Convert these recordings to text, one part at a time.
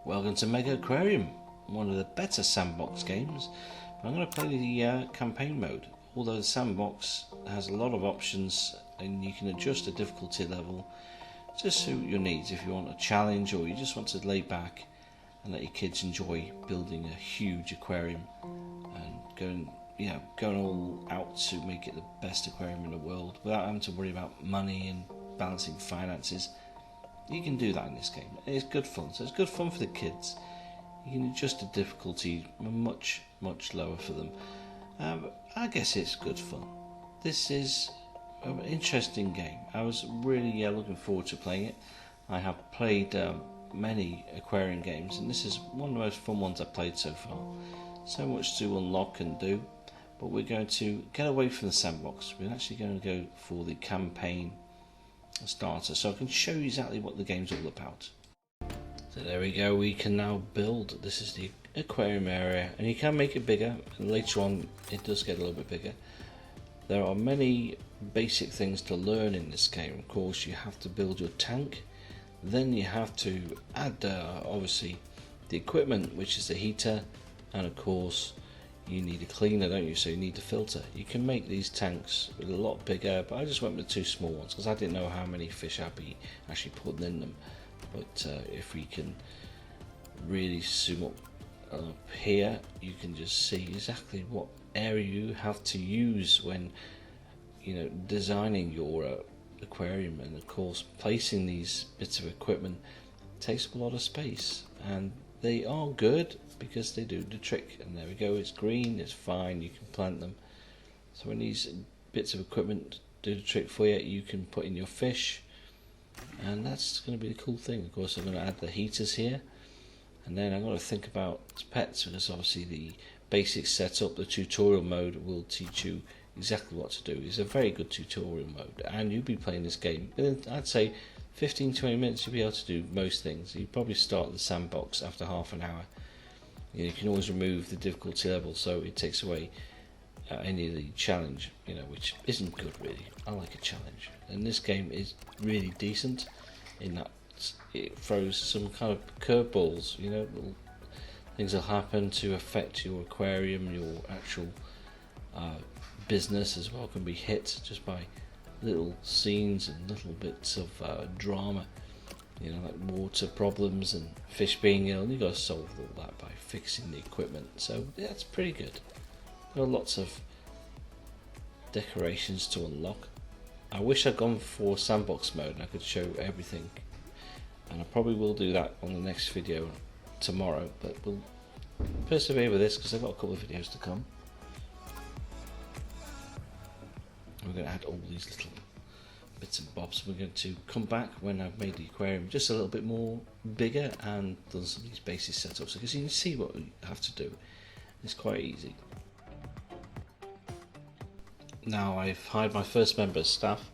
Welcome to Megaquarium, one of the better Sandbox games. I'm going to play the campaign mode. Although the Sandbox has a lot of options and you can adjust the difficulty level to suit your needs if you want a challenge or you just want to lay back and let your kids enjoy building a huge aquarium and going all out to make it the best aquarium in the world without having to worry about money and balancing finances. You can do that in this game. It's good fun. So it's good fun for the kids. You can adjust the difficulty much lower for them. I guess it's good fun. This is an interesting game. I was really looking forward to playing it. I have played many aquarium games, and this is one of the most fun ones I've played so far. So much to unlock and do, but we're going to get away from the Sandbox. We're actually going to go for the campaign starter, so I can show you exactly what the game's all about. So there we go, we can now build. This is the aquarium area, and you can make it bigger, and later on it does get a little bit bigger. There are many basic things to learn in this game. Of course, you have to build your tank, then you have to add obviously the equipment, which is the heater, and of course you need a cleaner, don't you? So you need a filter. You can make these tanks a lot bigger, but I just went with 2 small ones because I didn't know how many fish I'd be actually putting in them. But if we can really zoom up here, you can just see exactly what area you have to use when designing your aquarium. And of course, placing these bits of equipment takes up a lot of space, and they are good because they do the trick. And there we go, it's green, it's fine, you can plant them. So when these bits of equipment do the trick for you, you can put in your fish, and that's going to be the cool thing. Of course, I'm going to add the heaters here, and then I'm going to think about pets, because obviously the basic setup, the tutorial mode, will teach you exactly what to do. It's a very good tutorial mode, and you'll be playing this game in, I'd say, 15-20 minutes. You'll be able to do most things. You probably start the Sandbox after half an hour. You can always remove the difficulty level, so it takes away any of the challenge, which isn't good really. I like a challenge, and this game is really decent in that it throws some kind of curveballs. Little things will happen to affect your aquarium, your actual business as well can be hit just by little scenes and little bits of drama. Like water problems and fish being ill, and you've got to solve all that by fixing the equipment. So yeah, it's pretty good. There are lots of decorations to unlock. I wish I'd gone for Sandbox mode and I could show everything, and I probably will do that on the next video tomorrow, but we'll persevere with this because I've got a couple of videos to come. We're going to add all these little bits and bobs. We're going to come back when I've made the aquarium just a little bit more bigger and done some of these basic setups, because you can see what we have to do. It's quite easy. Now I've hired my first member of staff.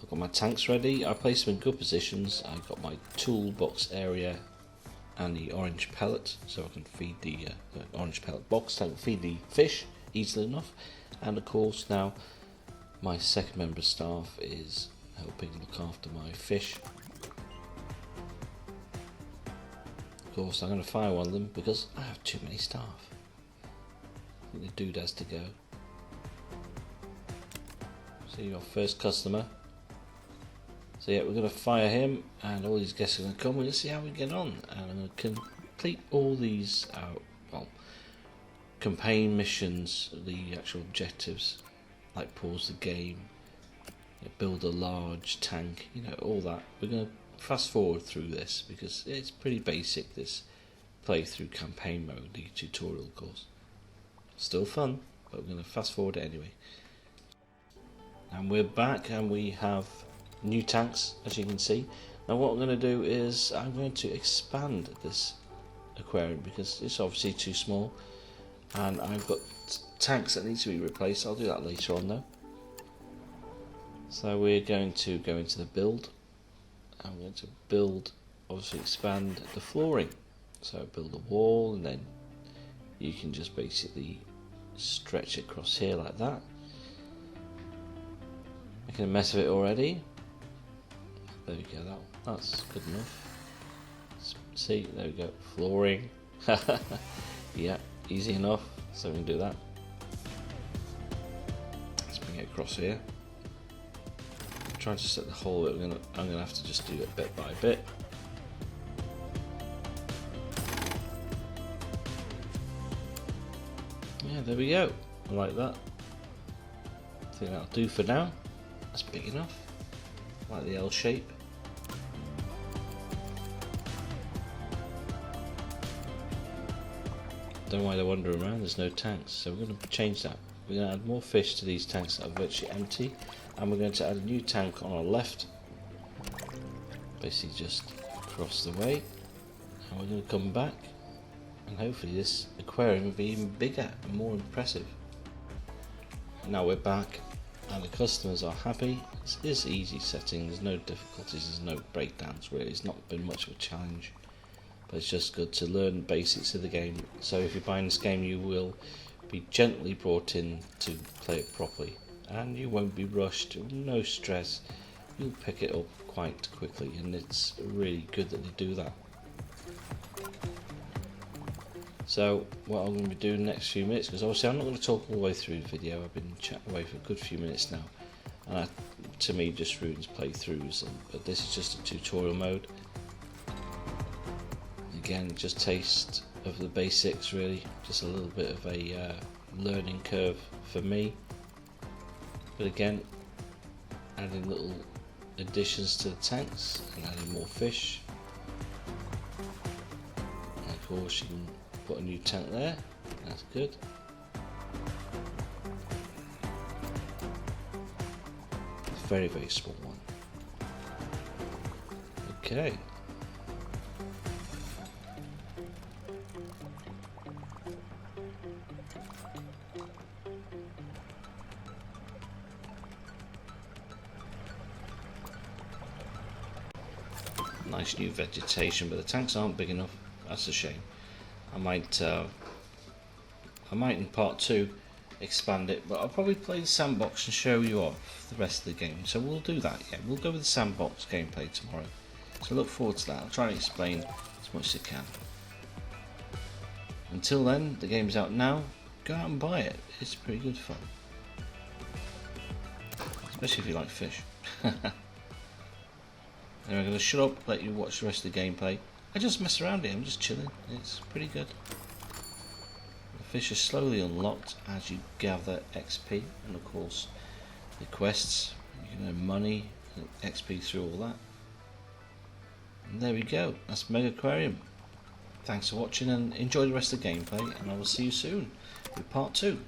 I've got my tanks ready. I placed them in good positions. I've got my toolbox area and the orange pellet, so I can feed the orange pellet box. I can feed the fish easily enough. And of course, now my second member of staff is helping look after my fish. Of course, I'm going to fire one of them because I have too many staff. I think the dude has to go. So your first customer. So yeah, we're going to fire him, and all these guests are going to come. We're going to see how we get on, and I'm going to complete all these campaign missions, the actual objectives, like pause the game, build a large tank, all that. We're going to fast forward through this because it's pretty basic, this playthrough campaign mode, the tutorial course. Still fun, but we're going to fast forward it anyway. And we're back, and we have new tanks, as you can see. Now what I'm going to do is I'm going to expand this aquarium because it's obviously too small, and I've got tanks that need to be replaced. I'll do that later on though. So we're going to go into the build. I'm going to build, obviously expand the flooring. So build a wall, and then you can just basically stretch it across here like that. Making a mess of it already. There we go, that's good enough. Let's See, there we go, flooring. Yeah, easy enough, so we can do that. Let's bring it across here. Trying to set the hole, I'm gonna have to just do it bit by bit. Yeah, there we go. I like that. I think that'll do for now. That's big enough. I like the L shape. Don't know why they're wandering around, there's no tanks, so we're going to change that. We're going to add more fish to these tanks that are virtually empty, and we're going to add a new tank on our left, basically just across the way, and we're going to come back, and hopefully this aquarium will be even bigger and more impressive. Now we're back, and the customers are happy. It's easy setting, there's no difficulties, there's no breakdowns really, it's not been much of a challenge. But it's just good to learn basics of the game. So if you're buying this game, you will be gently brought in to play it properly, and you won't be rushed, no stress. You'll pick it up quite quickly, and it's really good that they do that. So what I'm going to be doing the next few minutes, because obviously I'm not going to talk all the way through the video, I've been chatting away for a good few minutes now, and that to me just ruins playthroughs, but this is just a tutorial mode. Again, just taste of the basics really, just a little bit of a learning curve for me, but again, adding little additions to the tanks and adding more fish, and of course you can put a new tank there, that's good. A very small one. Okay. Nice new vegetation, but the tanks aren't big enough. That's a shame. I might in part 2 expand it, but I'll probably play the sandbox and show you off the rest of the game. So we'll do that. Yeah, we'll go with the sandbox gameplay tomorrow. So look forward to that. I'll try and explain as much as I can. Until then, the game's out now. Go out and buy it. It's pretty good fun, especially if you like fish. Anyway, I'm going to shut up, let you watch the rest of the gameplay. I just mess around here, I'm just chilling, it's pretty good. The fish are slowly unlocked as you gather XP, and of course the quests, you can earn money, XP through all that. And there we go, that's Megaquarium. Thanks for watching and enjoy the rest of the gameplay, and I will see you soon with part 2.